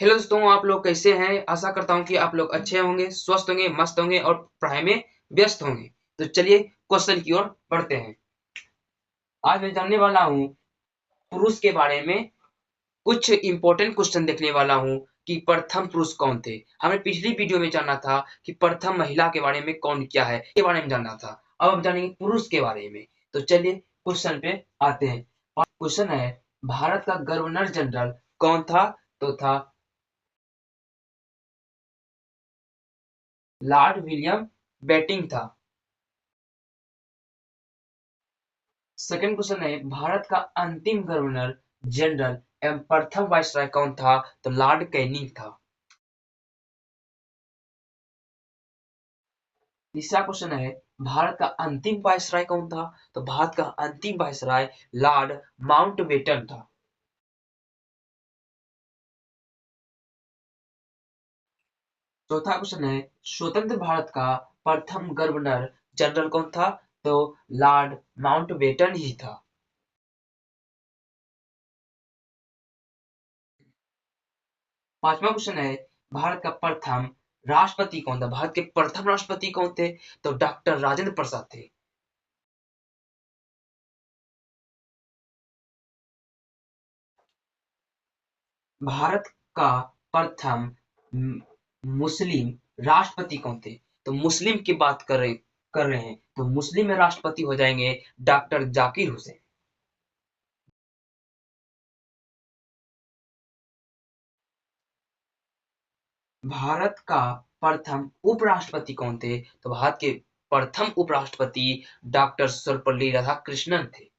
Hello दोस्तों, आप लोग कैसे हैं? आशा करता हूं कि आप लोग अच्छे होंगे, स्वस्थ होंगे, मस्त होंगे और पढ़ाई में व्यस्त होंगे। तो चलिए क्वेश्चन की ओर बढ़ते हैं। आज मैं जानने वाला हूं पुरुष के बारे में। कुछ इंपॉर्टेंट क्वेश्चन देखने वाला हूं कि प्रथम पुरुष कौन थे। हमने पिछली वीडियो में जाना था कि प्रथम महिला के बारे में कौन क्या है, के बारे में जानना था। अब हम जानेंगे पुरुष के बारे में। तो चलिए क्वेश्चन पे आते हैं। क्वेश्चन है, भारत का गवर्नर जनरल कौन था? तो था लॉर्ड विलियम बेंटिंक था। सेकंड क्वेश्चन है, भारत का अंतिम गवर्नर जनरल एवं प्रथम वायसराय कौन था? तो लॉर्ड कैनिंग था। तीसरा क्वेश्चन है, भारत का अंतिम वायसराय कौन था? तो भारत का अंतिम वायसराय लॉर्ड माउंटबेटन था। चौथा क्वेश्चन है, स्वतंत्र भारत का प्रथम गवर्नर जनरल कौन था? तो लॉर्ड माउंटबेटन ही था। पांचवा क्वेश्चन है, भारत का प्रथम राष्ट्रपति कौन था? भारत के प्रथम राष्ट्रपति कौन थे? तो डॉक्टर राजेंद्र प्रसाद थे। भारत का प्रथम मुस्लिम राष्ट्रपति कौन थे? तो मुस्लिम की बात कर रहे हैं तो मुस्लिम में राष्ट्रपति हो जाएंगे डॉक्टर जाकिर हुसैन। भारत का प्रथम उपराष्ट्रपति कौन थे? तो भारत के प्रथम उपराष्ट्रपति डॉक्टर सर्वपल्ली राधाकृष्णन थे।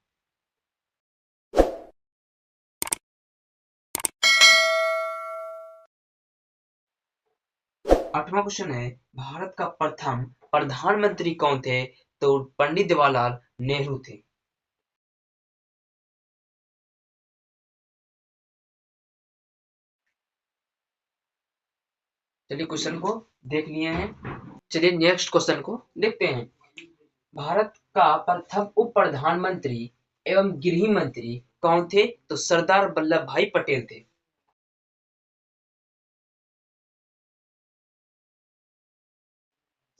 आठवां क्वेश्चन है, भारत का प्रथम प्रधानमंत्री कौन थे? तो पंडित जवाहरलाल नेहरू थे। चलिए क्वेश्चन को देख लिए हैं। चलिए नेक्स्ट क्वेश्चन को देखते हैं। भारत का प्रथम उप प्रधानमंत्री एवं गृह मंत्री कौन थे? तो सरदार वल्लभ भाई पटेल थे।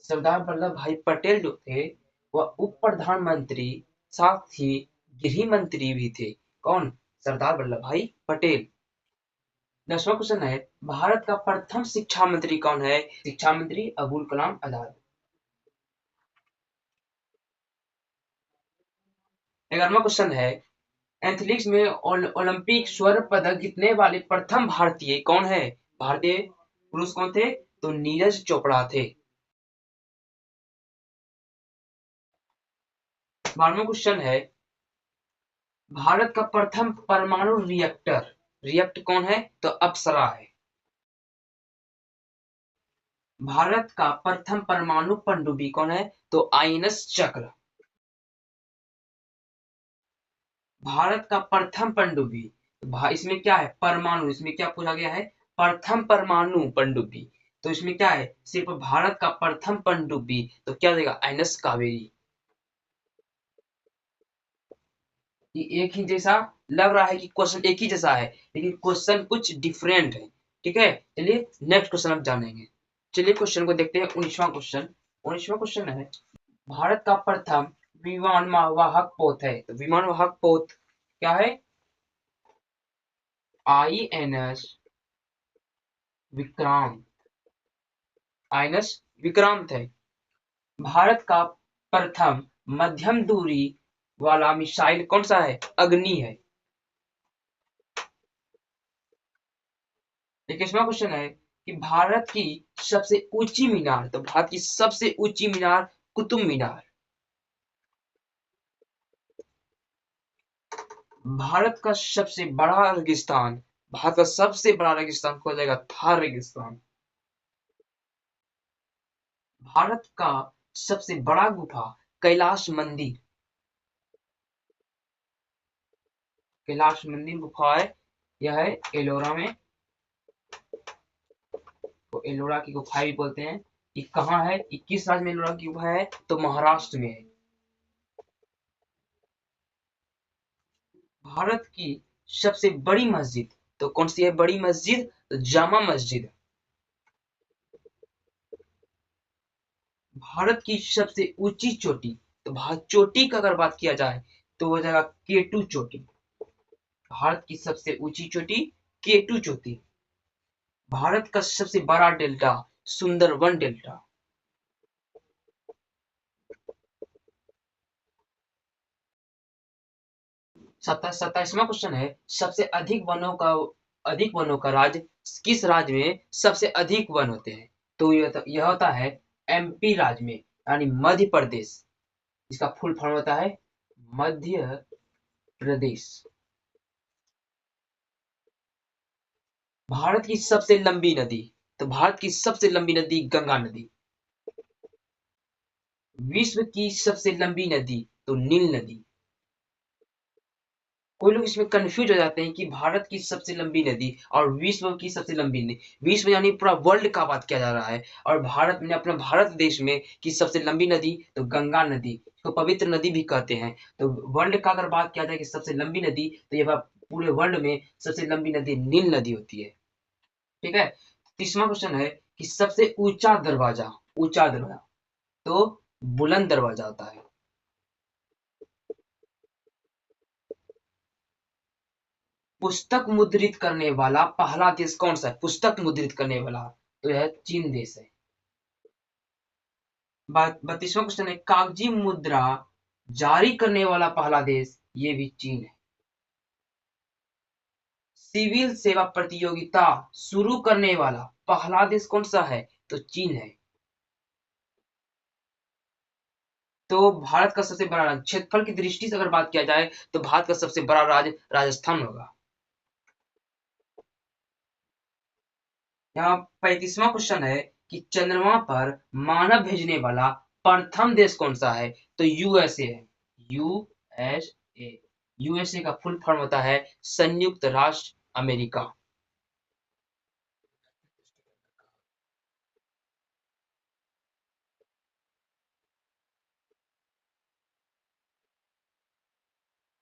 सरदार वल्लभ भाई पटेल जो थे वह उप प्रधानमंत्री साथ ही गृह मंत्री भी थे। कौन? सरदार वल्लभ भाई पटेल। 10वां क्वेश्चन है, भारत का प्रथम शिक्षा मंत्री कौन है? शिक्षा मंत्री अबुल कलाम आजाद। 11वां क्वेश्चन है, एथलेटिक्स में ओलंपिक स्वर्ण पदक जीतने वाले प्रथम भारतीय कौन है? भारतीय पुरुष कौन थे? तो नीरज चोपड़ा थे। 12वां क्वेश्चन है, भारत का प्रथम परमाणु रिएक्टर कौन है? तो अप्सरा है। भारत का प्रथम परमाणु पनडुब्बी कौन है? तो आईएनएस चक्र। भारत का प्रथम पनडुब्बी, इसमें क्या है? परमाणु। इसमें क्या पूछा गया है? प्रथम परमाणु पनडुब्बी। तो इसमें क्या है? सिर्फ भारत का प्रथम पनडुब्बी। तो क्या देगा? आईएनएस कावेरी। ये एक ही जैसा लग रहा है कि क्वेश्चन एक ही जैसा है, लेकिन क्वेश्चन कुछ डिफरेंट है। ठीक है, चलिए नेक्स्ट क्वेश्चन अब जानेंगे। चलिए क्वेश्चन को देखते हैं। 19वां क्वेश्चन। 19वां क्वेश्चन है, भारत का प्रथम विमान वाहक पोत है। तो विमान वाहक पोत क्या है? आईएनएस विक्रांत। आईएनएस विक्रांत है। भारत का प्रथम मध्यम दूरी वाला मिसाइल कौन सा है? अग्नि है। 21वां क्वेश्चन है कि भारत की सबसे ऊंची मीनार। तो भारत की सबसे ऊंची मीनार कुतुब मीनार। भारत का सबसे बड़ा रेगिस्तान। भारत का सबसे बड़ा रेगिस्तान कौन जाएगा? थार रेगिस्तान। भारत का सबसे बड़ा गुफा कैलाश मंदिर। कैलाश मंदिर गुफा है, यह है एलोरा में। तो एलोरा की गुफा भी बोलते हैं। ये कहाँ है? 21 राज्य में एलोरा की गुफा है, तो महाराष्ट्र में है। भारत की सबसे बड़ी मस्जिद तो कौन सी है बड़ी मस्जिद? तो जामा मस्जिद। भारत की सबसे ऊंची चोटी, तो भारत चोटी का अगर बात किया जाए तो हो जाएगा केटू चोटी। भारत की सबसे ऊंची चोटी केटू चोटी। भारत का सबसे बड़ा डेल्टा सुंदरवन डेल्टा। 27वां क्वेश्चन है, सबसे अधिक वनों का राज्य, किस राज्य में सबसे अधिक वन होते हैं? तो यह होता है एमपी राज्य में, यानी मध्य प्रदेश। इसका फुल फॉर्म होता है मध्य प्रदेश। भारत की सबसे लंबी नदी, तो भारत की सबसे लंबी नदी गंगा नदी। विश्व की सबसे लंबी नदी, तो नील नदी। कोई लोग इसमें कंफ्यूज हो जाते हैं कि भारत की सबसे लंबी नदी और विश्व की सबसे लंबी नदी, विश्व यानी पूरा वर्ल्ड का बात किया जा रहा है, और भारत में अपना भारत देश में की सबसे लंबी नदी तो गंगा नदी, तो पवित्र नदी भी कहते हैं। तो वर्ल्ड का अगर बात किया जाए कि सबसे लंबी नदी, तो ये पूरे वर्ल्ड में सबसे लंबी नदी नील नदी होती है। ठीक है। 30वां क्वेश्चन है कि सबसे ऊंचा दरवाजा तो बुलंद दरवाजा होता है। पुस्तक मुद्रित करने वाला पहला देश कौन सा है? पुस्तक मुद्रित करने वाला, तो यह चीन देश है। 32वां क्वेश्चन है, कागजी मुद्रा जारी करने वाला पहला देश, ये भी चीन है। सिविल सेवा प्रतियोगिता शुरू करने वाला पहला देश कौन सा है? तो चीन है। तो भारत का सबसे बड़ा राज्य, क्षेत्रफल की दृष्टि से अगर बात किया जाए तो भारत का सबसे बड़ा राज्य राजस्थान होगा। यहाँ 35वां क्वेश्चन है कि चंद्रमा पर मानव भेजने वाला प्रथम देश कौन सा है? तो यूएसए है। यूएसए। यूएसए का फुल फॉर्म होता है संयुक्त राष्ट्र अमेरिका।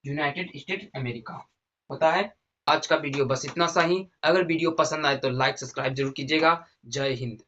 यूनाइटेड स्टेट अमेरिका होता है। आज का वीडियो बस इतना सा ही। अगर वीडियो पसंद आए तो लाइक सब्सक्राइब जरूर कीजिएगा। जय हिंद।